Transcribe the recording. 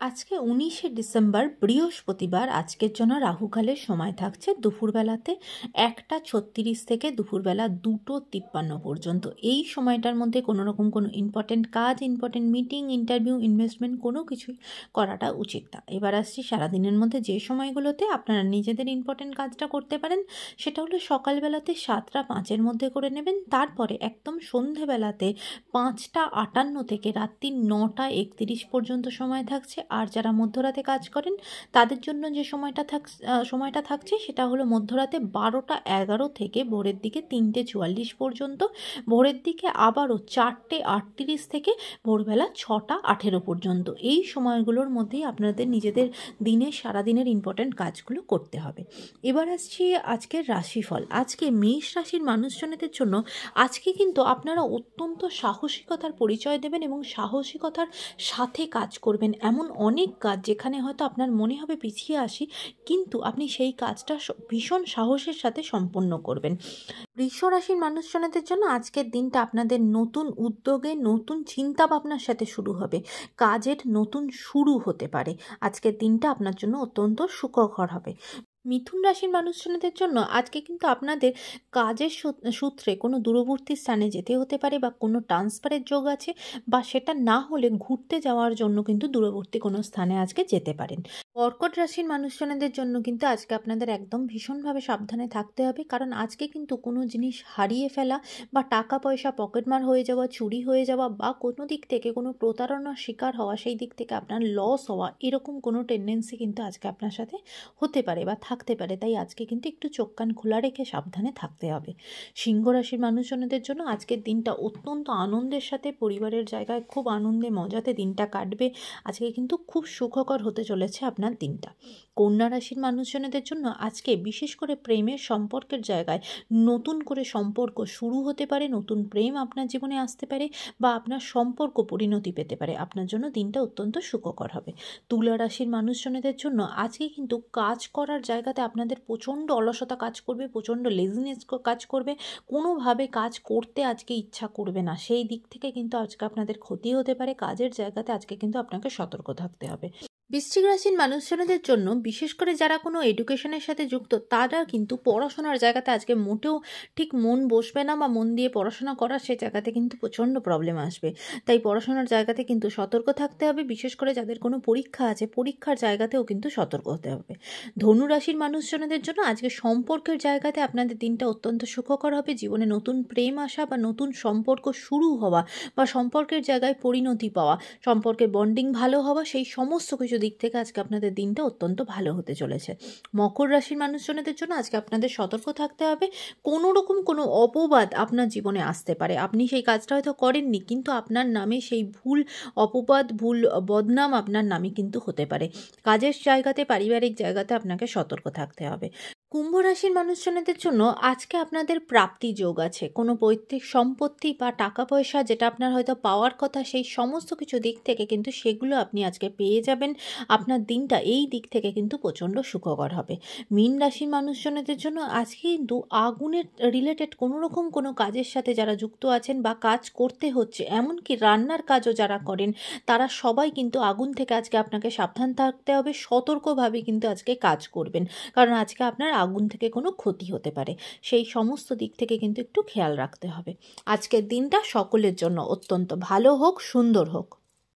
আজকে 19শে ডিসেম্বর বৃহস্পতিবার। আজকের জন্য রাহুকালের সময় থাকছে দুপুরবেলাতে 1টা 36 থেকে দুপুরবেলা 2টো 53 পর্যন্ত। এই সময়টার মধ্যে কোনো রকম কোনো ইম্পর্টেন্ট কাজ, ইম্পর্টেন্ট মিটিং, ইন্টারভিউ, ইনভেস্টমেন্ট কোনো কিছুই করাটা উচিত না। এবার আসছি সারাদিনের মধ্যে যে সময়গুলোতে আপনারা নিজেদের ইম্পর্টেন্ট কাজটা করতে পারেন, সেটা হলো সকালবেলাতে 7টা 5 মধ্যে করে নেবেন। তারপরে একদম সন্ধেবেলাতে 5টা 58 থেকে রাত্রি 9টা 31 পর্যন্ত সময় থাকছে। আর যারা মধ্যরাতে কাজ করেন তাদের জন্য যে সময়টা থাকছে সেটা হলো মধ্যরাতে 12টা 11 থেকে ভোরের দিকে 3টে 44 পর্যন্ত। ভোরের দিকে আবারও 4টে 38 থেকে ভোরবেলা 6টা 18 পর্যন্ত। এই সময়গুলোর মধ্যেই আপনাদের নিজেদের দিনের সারাদিনের ইম্পর্ট্যান্ট কাজগুলো করতে হবে। এবার আসছি আজকের রাশিফল। আজকে মেষ রাশির মানুষজনদের জন্য আজকে কিন্তু আপনারা অত্যন্ত সাহসিকতার পরিচয় দেবেন এবং সাহসিকতার সাথে কাজ করবেন। এমন অনেক কাজ যেখানে হয়তো আপনার মনে হবে পিছিয়ে আসি, কিন্তু আপনি সেই কাজটা ভীষণ সাহসের সাথে সম্পন্ন করবেন। বৃষ রাশির মানুষজনদের জন্য আজকের দিনটা আপনাদের নতুন উদ্যোগে, নতুন চিন্তা ভাবনার সাথে শুরু হবে। কাজের নতুন শুরু হতে পারে। আজকের দিনটা আপনার জন্য অত্যন্ত সুখকর হবে। মিথুন রাশির মানুষজনদের জন্য আজকে কিন্তু আপনাদের কাজের সূত্রে কোনো দূরবর্তী স্থানে যেতে হতে পারে, বা কোনো ট্রান্সফারের যোগ আছে, বা সেটা না হলে ঘুরতে যাওয়ার জন্য কিন্তু দূরবর্তী কোনো স্থানে আজকে যেতে পারেন। কর্কট রাশির মানুষজনদের জন্য কিন্তু আজকে আপনাদের একদম ভীষণভাবে সাবধানে থাকতে হবে, কারণ আজকে কিন্তু কোনো জিনিস হারিয়ে ফেলা বা টাকা পয়সা পকেটমার হয়ে যাওয়া, চুরি হয়ে যাওয়া, বা কোনো দিক থেকে কোনো প্রতারণার শিকার হওয়া, সেই দিক থেকে আপনার লস হওয়া, এরকম কোনো টেন্ডেন্সি কিন্তু আজকে আপনার সাথে হতে পারে বা থাকতে পারে। তাই আজকে কিন্তু একটু চোখ কান খোলা রেখে সাবধানে থাকতে হবে। সিংহ রাশির মানুষজনদের জন্য আজকের দিনটা অত্যন্ত আনন্দের সাথে, পরিবারের জায়গায় খুব আনন্দে মজাতে দিনটা কাটবে। আজকে কিন্তু খুব সুখকর হতে চলেছে আপনার দিনটা। কন্যা রাশির মানুষজনদের জন্য আজকে বিশেষ করে প্রেমের সম্পর্কের জায়গায় নতুন করে সম্পর্ক শুরু হতে পারে, নতুন প্রেম আপনার জীবনে আসতে পারে, বা আপনার সম্পর্ক পরিণতি পেতে পারে। আপনার জন্য দিনটা অত্যন্ত সুখকর হবে। তুলা রাশির মানুষজনদের জন্য আজকে কিন্তু কাজ করার জায়গাতে আপনাদের প্রচণ্ড অলসতা কাজ করবে, প্রচণ্ড লেজিনেস কাজ করবে, কোনোভাবে কাজ করতে আজকে ইচ্ছা করবে না। সেই দিক থেকে কিন্তু আজকে আপনাদের ক্ষতি হতে পারে। কাজের জায়গাতে আজকে কিন্তু আপনাকে সতর্ক থাকতে হবে। বৃশ্চিক রাশির মানুষজনদের জন্য বিশেষ করে যারা কোনো এডুকেশনের সাথে যুক্ত, তারা কিন্তু পড়াশোনার জায়গাতে আজকে মোটেও ঠিক মন বসবে না, বা মন দিয়ে পড়াশোনা করার সেই জায়গাতে কিন্তু প্রচণ্ড প্রবলেম আসবে। তাই পড়াশোনার জায়গাতে কিন্তু সতর্ক থাকতে হবে। বিশেষ করে যাদের কোনো পরীক্ষা আছে, পরীক্ষার জায়গাতেও কিন্তু সতর্ক হতে হবে। ধনু রাশির মানুষজনদের জন্য আজকে সম্পর্কের জায়গাতে আপনাদের দিনটা অত্যন্ত সুখকর হবে। জীবনে নতুন প্রেম আসা, বা নতুন সম্পর্ক শুরু হওয়া, বা সম্পর্কের জায়গায় পরিণতি পাওয়া, সম্পর্কের বন্ডিং ভালো হওয়া, সেই সমস্ত কিছু দিক থেকে আজকে আপনাদের দিনটা অত্যন্ত ভালো হতে চলেছে। মকর রাশির মানুষজনদের জন্য আজকে আপনাদের সতর্ক থাকতে হবে। কোনো রকম কোনো অপবাদ আপনার জীবনে আসতে পারে। আপনি সেই কাজটা হয়তো করেননি, কিন্তু আপনার নামে সেই ভুল অপবাদ, ভুল বদনাম আপনার নামে কিন্তু হতে পারে। কাজের জায়গাতে, পারিবারিক জায়গাতে আপনাকে সতর্ক থাকতে হবে। কুম্ভ রাশির মানুষজনদের জন্য আজকে আপনাদের প্রাপ্তি যোগ আছে। কোনো পৈতৃক সম্পত্তি বা টাকা পয়সা যেটা আপনার হয়তো পাওয়ার কথা, সেই সমস্ত কিছু দিক থেকে কিন্তু সেগুলো আপনি আজকে পেয়ে যাবেন। আপনার দিনটা এই দিক থেকে কিন্তু প্রচণ্ড সুখকর হবে। মীন রাশির মানুষজনদের জন্য আজকে কিন্তু আগুনের রিলেটেড কোনো রকম কোনো কাজের সাথে যারা যুক্ত আছেন বা কাজ করতে হচ্ছে, এমনকি রান্নার কাজও যারা করেন, তারা সবাই কিন্তু আগুন থেকে আজকে আপনাকে সাবধান থাকতে হবে। সতর্কভাবে কিন্তু আজকে কাজ করবেন, কারণ আজকে আপনার আগুন থেকে কোনো ক্ষতি হতে পারে। সেই সমস্ত দিক থেকে কিন্তু একটু খেয়াল রাখতে হবে। আজকের দিনটা সকলের জন্য অত্যন্ত ভালো হোক, সুন্দর হোক।